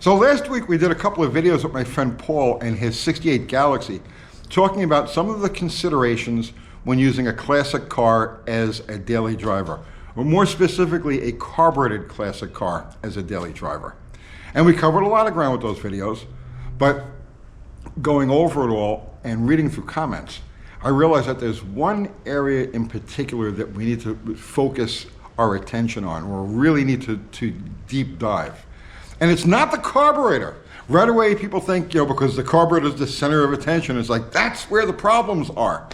So last week we did a couple of videos with my friend Paul and his 68 Galaxy talking about some of the considerations when using a classic car as a daily driver, or more specifically a carbureted classic car as a daily driver. And we covered a lot of ground with those videos, but going over it all and reading through comments, I realized that there's one area in particular that we need to focus our attention on, or really need to deep dive. And it's not the carburetor. Right away people think, because the carburetor is the center of attention, it's like, that's where the problems are.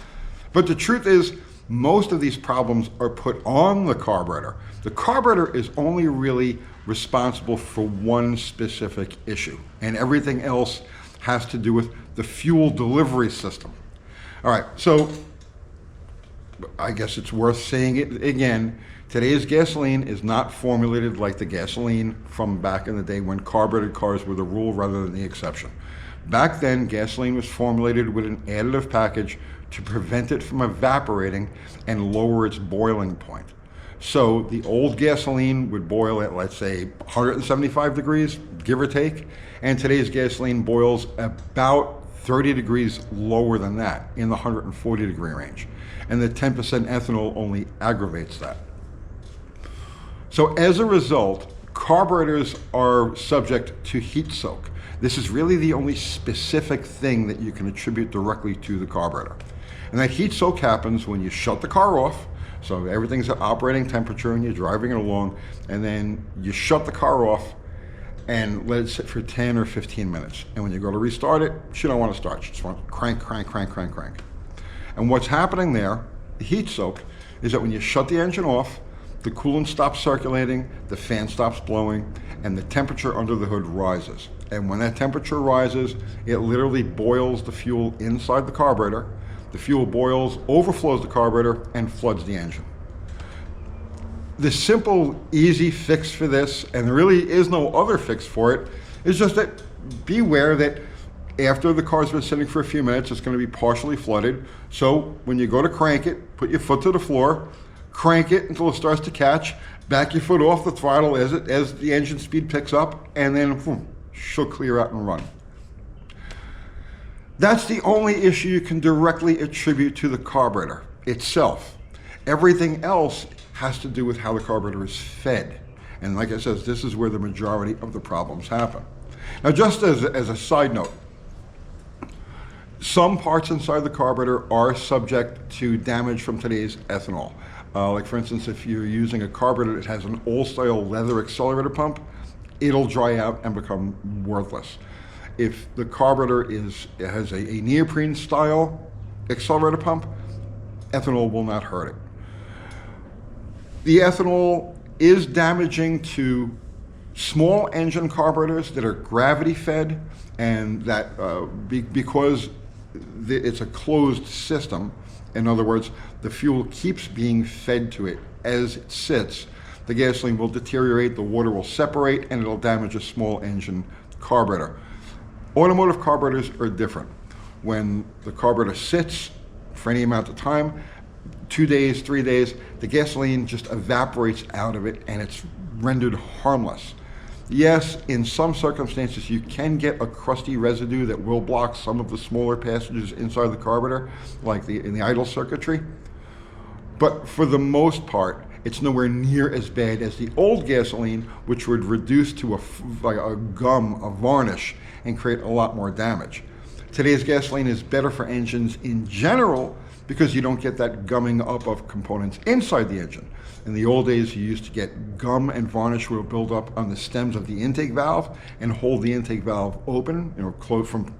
But the truth is, most of these problems are put on the carburetor. The carburetor is only really responsible for one specific issue, and everything else has to do with the fuel delivery system. All right, so I guess it's worth saying it again. Today's gasoline is not formulated like the gasoline from back in the day when carbureted cars were the rule rather than the exception. Back then, gasoline was formulated with an additive package to prevent it from evaporating and lower its boiling point. So the old gasoline would boil at, let's say, 175 degrees, give or take, and today's gasoline boils about 30 degrees lower than that, in the 140 degree range. And the 10% ethanol only aggravates that. So as a result, carburetors are subject to heat soak. This is really the only specific thing that you can attribute directly to the carburetor. And that heat soak happens when you shut the car off, so everything's at operating temperature and you're driving it along, and then you shut the car off and let it sit for 10 or 15 minutes. And when you go to restart it, you don't want to start. You just want to crank, crank, crank, crank, crank. And what's happening there, the heat soak, is that when you shut the engine off, the coolant stops circulating, the fan stops blowing, and the temperature under the hood rises. And when that temperature rises, it literally boils the fuel inside the carburetor. The fuel boils, overflows the carburetor, and floods the engine. The simple, easy fix for this, and there really is no other fix for it, is just that beware that after the car's been sitting for a few minutes, it's going to be partially flooded. So when you go to crank it, put your foot to the floor, crank it until it starts to catch, back your foot off the throttle as the engine speed picks up, and then boom, she'll clear out and run. That's the only issue you can directly attribute to the carburetor itself. Everything else has to do with how the carburetor is fed. And like I said, this is where the majority of the problems happen. Now, just as a side note, some parts inside the carburetor are subject to damage from today's ethanol. Like for instance, if you're using a carburetor that has an old-style leather accelerator pump, it'll dry out and become worthless. If the carburetor has a neoprene-style accelerator pump, ethanol will not hurt it. The ethanol is damaging to small engine carburetors that are gravity-fed, and that because it's a closed system, in other words, the fuel keeps being fed to it as it sits, the gasoline will deteriorate, the water will separate, and it'll damage a small engine carburetor. Automotive carburetors are different. When the carburetor sits for any amount of time, 2 days, 3 days, the gasoline just evaporates out of it and it's rendered harmless. Yes, in some circumstances you can get a crusty residue that will block some of the smaller passages inside the carburetor, like in the idle circuitry. But for the most part, it's nowhere near as bad as the old gasoline, which would reduce to like a gum, a varnish, and create a lot more damage. Today's gasoline is better for engines in general because you don't get that gumming up of components inside the engine. In the old days, you used to get gum and varnish will build up on the stems of the intake valve and hold the intake valve open,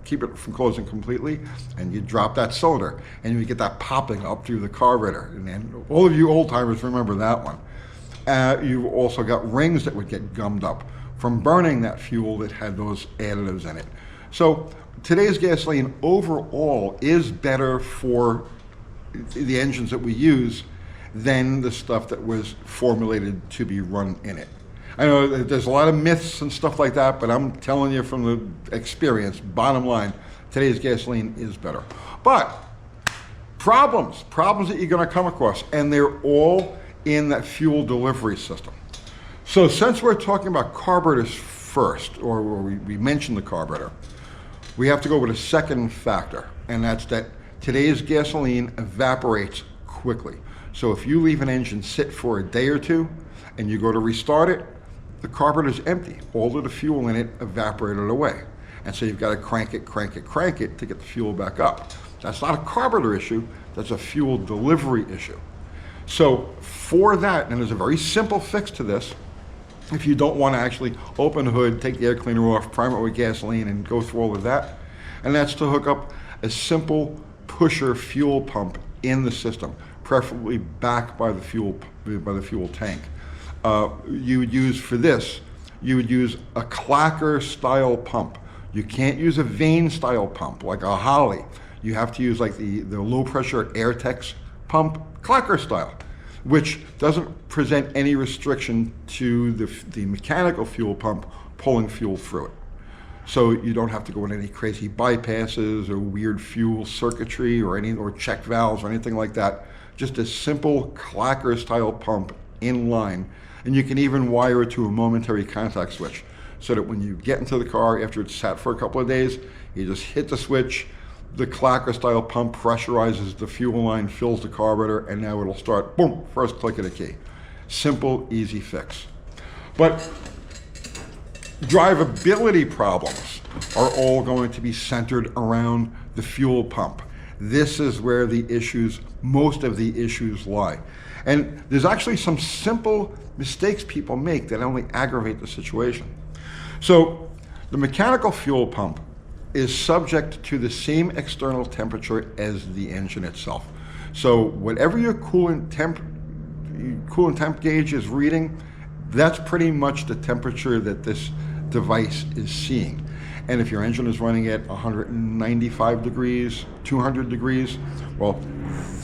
keep it from closing completely, and you drop that cylinder, and you get that popping up through the carburetor. And all of you old timers remember that one. You also got rings that would get gummed up from burning that fuel that had those additives in it. So today's gasoline overall is better for the engines that we use than the stuff that was formulated to be run in it. I know that there's a lot of myths and stuff like that, but I'm telling you from the experience, bottom line, today's gasoline is better. But problems that you're gonna come across, and they're all in that fuel delivery system. So since we're talking about carburetors first, or we mention the carburetor, we have to go with a second factor, and that's that today's gasoline evaporates quickly. So if you leave an engine sit for a day or two and you go to restart it, the carburetor's empty. All of the fuel in it evaporated away. And so you've got to crank it to get the fuel back up. That's not a carburetor issue, that's a fuel delivery issue. So for that, and there's a very simple fix to this, if you don't want to actually open the hood, take the air cleaner off, prime it with gasoline, and go through all of that, and that's to hook up a simple pusher fuel pump in the system, preferably back by the fuel tank. You would use for this, you would use a clacker style pump. You can't use a vane style pump like a Holly. You have to use like the low pressure Airtex pump, clacker style, which doesn't present any restriction to the mechanical fuel pump pulling fuel through it. So you don't have to go in any crazy bypasses or weird fuel circuitry or check valves or anything like that. Just a simple clacker style pump in line. And you can even wire it to a momentary contact switch so that when you get into the car after it's sat for a couple of days, you just hit the switch, the clacker style pump pressurizes the fuel line, fills the carburetor, and now it'll start, boom, first click of the key. Simple, easy fix. But drivability problems are all going to be centered around the fuel pump. This is where most of the issues lie. And there's actually some simple mistakes people make that only aggravate the situation. So the mechanical fuel pump is subject to the same external temperature as the engine itself. So whatever your coolant temp gauge is reading, that's pretty much the temperature that this device is seeing. And if your engine is running at 195 degrees, 200 degrees, well,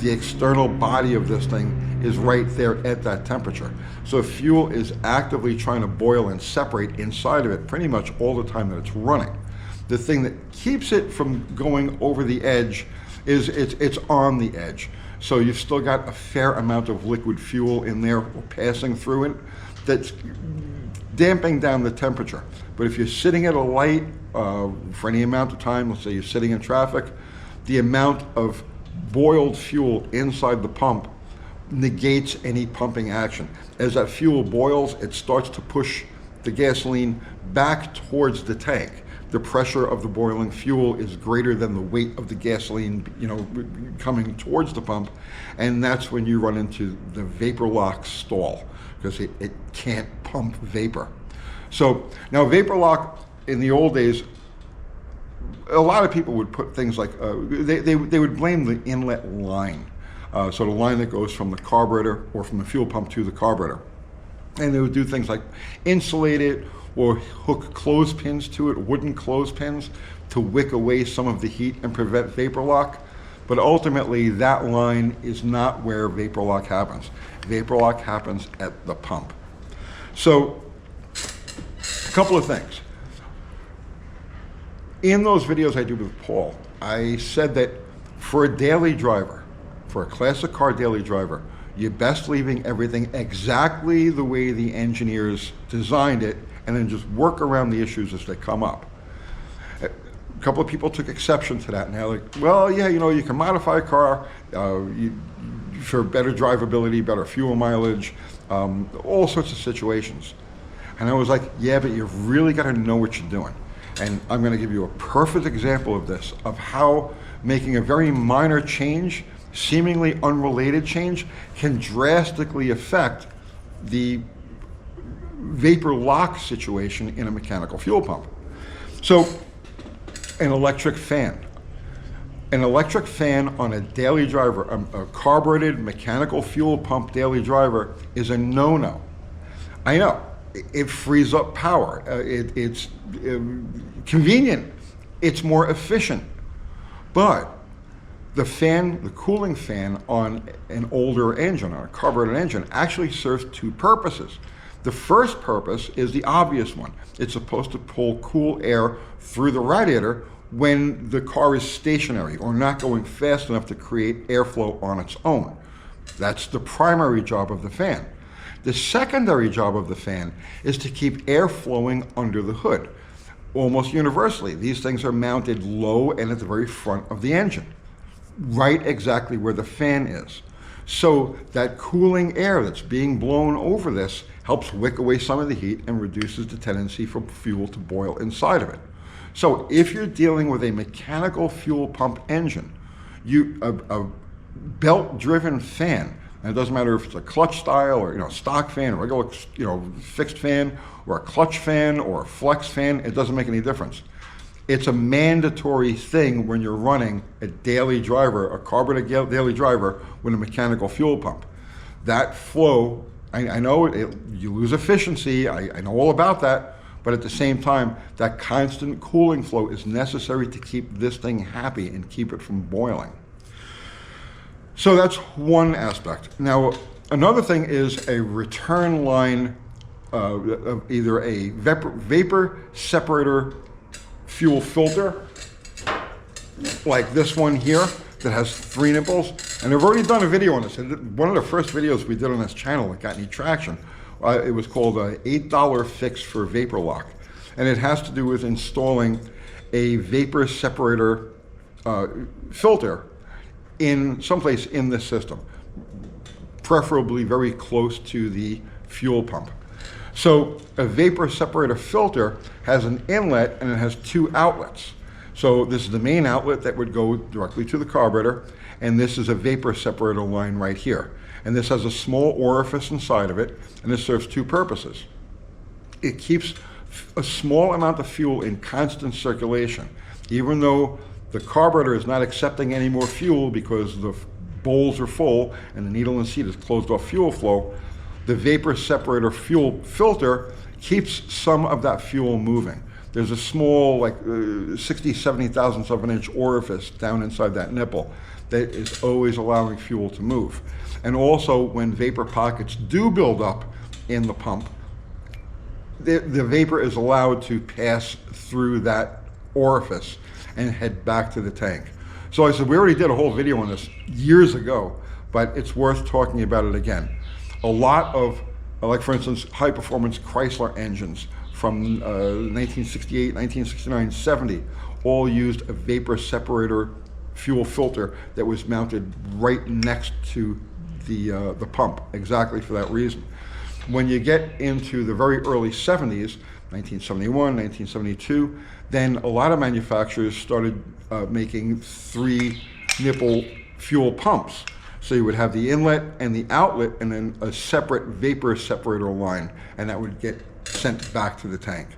the external body of this thing is right there at that temperature. So fuel is actively trying to boil and separate inside of it pretty much all the time that it's running. The thing that keeps it from going over the edge is it's on the edge. So you've still got a fair amount of liquid fuel in there passing through it that's damping down the temperature. But if you're sitting at a light for any amount of time, let's say you're sitting in traffic, the amount of boiled fuel inside the pump negates any pumping action. As that fuel boils, it starts to push the gasoline back towards the tank. The pressure of the boiling fuel is greater than the weight of the gasoline, coming towards the pump, and that's when you run into the vapor lock stall, because it can't pump vapor. So now vapor lock in the old days, a lot of people would put things like, they would blame the inlet line. So the line that goes from the carburetor or from the fuel pump to the carburetor. And they would do things like insulate it or hook clothespins to it, wooden clothespins, to wick away some of the heat and prevent vapor lock. But ultimately, that line is not where vapor lock happens. Vapor lock happens at the pump. So, a couple of things. In those videos I do with Paul, I said that for a daily driver, for a classic car daily driver, you're best leaving everything exactly the way the engineers designed it, and then just work around the issues as they come up. A couple of people took exception to that, and they're like, well, yeah, you can modify a car for better drivability, better fuel mileage, all sorts of situations. And I was like, yeah, but you've really got to know what you're doing. And I'm going to give you a perfect example of this, of how making a very minor change, seemingly unrelated change, can drastically affect the vapor lock situation in a mechanical fuel pump. So, an electric fan. An electric fan on a daily driver, a carbureted mechanical fuel pump daily driver, is a no-no. I know, it frees up power. It's convenient. It's more efficient. But the cooling fan on an older engine, on a carbureted engine, actually serves two purposes. The first purpose is the obvious one. It's supposed to pull cool air through the radiator when the car is stationary or not going fast enough to create airflow on its own. That's the primary job of the fan. The secondary job of the fan is to keep air flowing under the hood. Almost universally, these things are mounted low and at the very front of the engine, right exactly where the fan is. So that cooling air that's being blown over this helps wick away some of the heat and reduces the tendency for fuel to boil inside of it. So if you're dealing with a mechanical fuel pump engine, a belt-driven fan, and it doesn't matter if it's a clutch style or stock fan, or regular fixed fan, or a clutch fan, or a flex fan, it doesn't make any difference. It's a mandatory thing when you're running a daily driver, a carbureted daily driver with a mechanical fuel pump. That flow, I know you lose efficiency, I know all about that, but at the same time, that constant cooling flow is necessary to keep this thing happy and keep it from boiling. So that's one aspect. Now, another thing is a return line of either a vapor separator fuel filter, like this one here, that has 3 nipples. And I've already done a video on this. One of the first videos we did on this channel that got any traction, it was called an $8 fix for vapor lock. And it has to do with installing a vapor separator filter in someplace in this system, preferably very close to the fuel pump. So a vapor separator filter has an inlet and it has 2 outlets. So this is the main outlet that would go directly to the carburetor, and this is a vapor separator line right here. And this has a small orifice inside of it, and this serves 2 purposes. It keeps a small amount of fuel in constant circulation, even though the carburetor is not accepting any more fuel because the bowls are full and the needle and seat is closed off fuel flow. The vapor separator fuel filter keeps some of that fuel moving. There's a small, like 60, 70 thousandths of an inch orifice down inside that nipple that is always allowing fuel to move. And also, when vapor pockets do build up in the pump, the vapor is allowed to pass through that orifice and head back to the tank. So I said, we already did a whole video on this years ago, but it's worth talking about it again. A lot of, like for instance, high performance Chrysler engines from 1968, 1969, 70, all used a vapor separator fuel filter that was mounted right next to the pump, exactly for that reason. When you get into the very early 70s, 1971, 1972, then a lot of manufacturers started making 3 nipple fuel pumps. So you would have the inlet and the outlet and then a separate vapor separator line, and that would get sent back to the tank.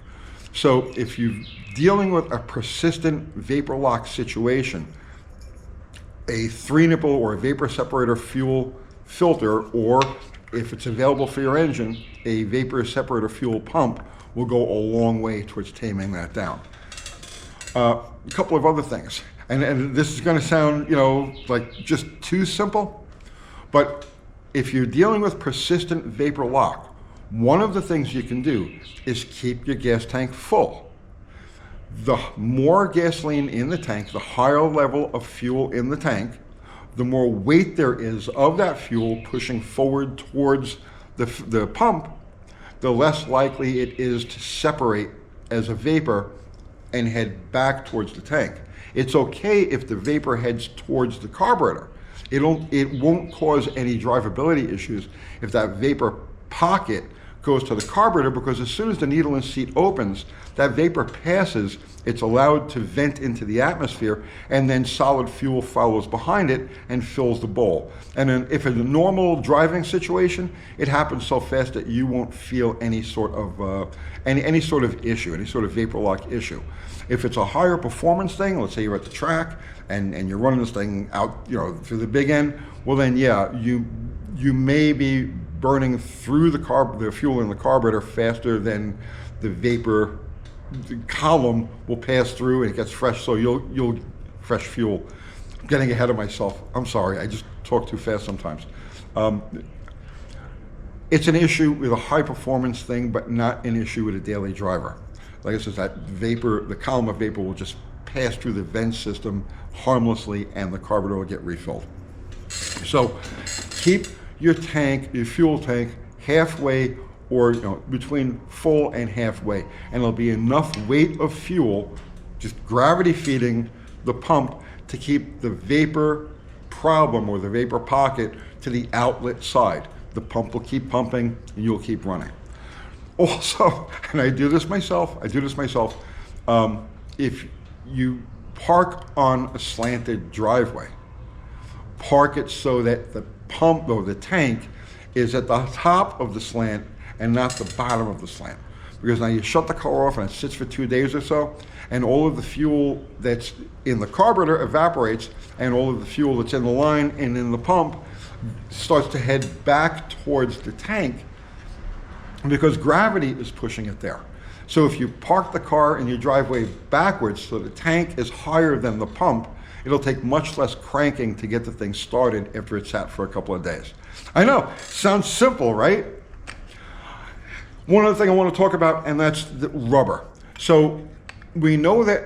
So if you're dealing with a persistent vapor lock situation, a 3 nipple or a vapor separator fuel filter, or if it's available for your engine, a vapor separator fuel pump will go a long way towards taming that down. A couple of other things, and this is going to sound, like just too simple, but if you're dealing with persistent vapor lock, one of the things you can do is keep your gas tank full. The more gasoline in the tank, the higher level of fuel in the tank, the more weight there is of that fuel pushing forward towards the pump, the less likely it is to separate as a vapor and head back towards the tank. It's okay if the vapor heads towards the carburetor. It won't cause any drivability issues if that vapor pocket goes to the carburetor, because as soon as the needle and seat opens, that vapor passes, it's allowed to vent into the atmosphere, and then solid fuel follows behind it and fills the bowl. And then if in a normal driving situation, it happens so fast that you won't feel any sort of any sort of issue, any sort of vapor lock issue. If it's a higher performance thing, let's say you're at the track and you're running this thing out, through the big end, well then yeah, you may be burning through the fuel in the carburetor faster than the vapor column will pass through and it gets fresh, so you'll fresh fuel. I'm getting ahead of myself. I'm sorry, I just talk too fast sometimes. It's an issue with a high performance thing, but not an issue with a daily driver. Like I said, that vapor, the column of vapor will just pass through the vent system harmlessly and the carburetor will get refilled. So keep your tank, your fuel tank, halfway or between full and halfway, and there'll be enough weight of fuel, just gravity feeding the pump, to keep the vapor problem or the vapor pocket to the outlet side. The pump will keep pumping and you'll keep running. Also, and I do this myself, if you park on a slanted driveway, park it so that the pump or the tank is at the top of the slant and not the bottom of the slant. Because now you shut the car off and it sits for 2 days or so, and all of the fuel that's in the carburetor evaporates, and all of the fuel that's in the line and in the pump starts to head back towards the tank because gravity is pushing it there. So if you park the car in your driveway backwards so the tank is higher than the pump, it'll take much less cranking to get the thing started after it's sat for a couple of days. I know, sounds simple, right? One other thing I want to talk about, and that's the rubber. So we know that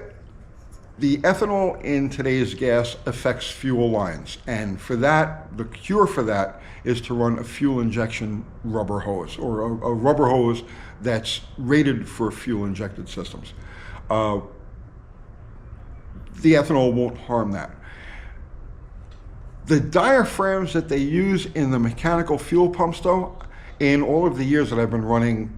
the ethanol in today's gas affects fuel lines, and for that, the cure for that is to run a fuel injection rubber hose, or a rubber hose that's rated for fuel injected systems. The ethanol won't harm that. The diaphragms that they use in the mechanical fuel pumps, though, in all of the years that I've been running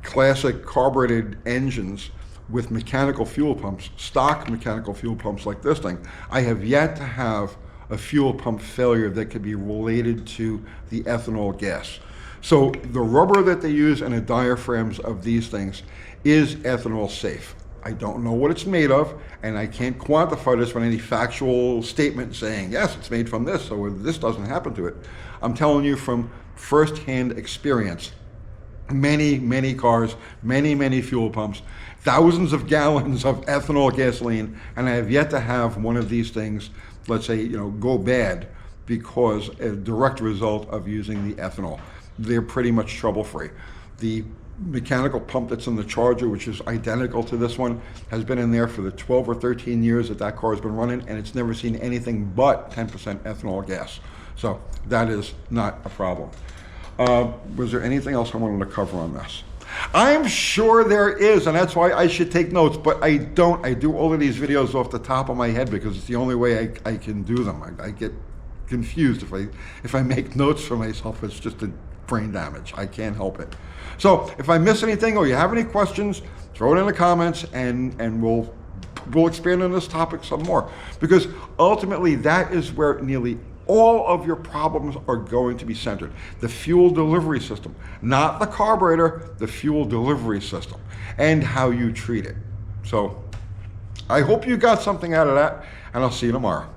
classic carbureted engines with mechanical fuel pumps, stock mechanical fuel pumps like this thing, I have yet to have a fuel pump failure that could be related to the ethanol gas. So the rubber that they use in the diaphragms of these things is ethanol safe. I don't know what it's made of, and I can't quantify this with any factual statement saying, yes, it's made from this, so this doesn't happen to it. I'm telling you from firsthand experience. Many cars, many fuel pumps, thousands of gallons of ethanol gasoline, and I have yet to have one of these things, let's say, go bad because a direct result of using the ethanol. They're pretty much trouble-free. The mechanical pump that's in the Charger, which is identical to this one, has been in there for the 12 or 13 years that car has been running, and it's never seen anything but 10% ethanol gas. So that is not a problem. Was there anything else I wanted to cover on this? I'm sure there is, and that's why I should take notes, but I don't. I do all of these videos off the top of my head because it's the only way I can do them. I get confused if I make notes for myself. It's just a brain damage. I can't help it. So if I miss anything or you have any questions, throw it in the comments, and we'll expand on this topic some more, because ultimately that is where nearly all of your problems are going to be centered. The fuel delivery system, not the carburetor, the fuel delivery system, and how you treat it. So I hope you got something out of that, and I'll see you tomorrow.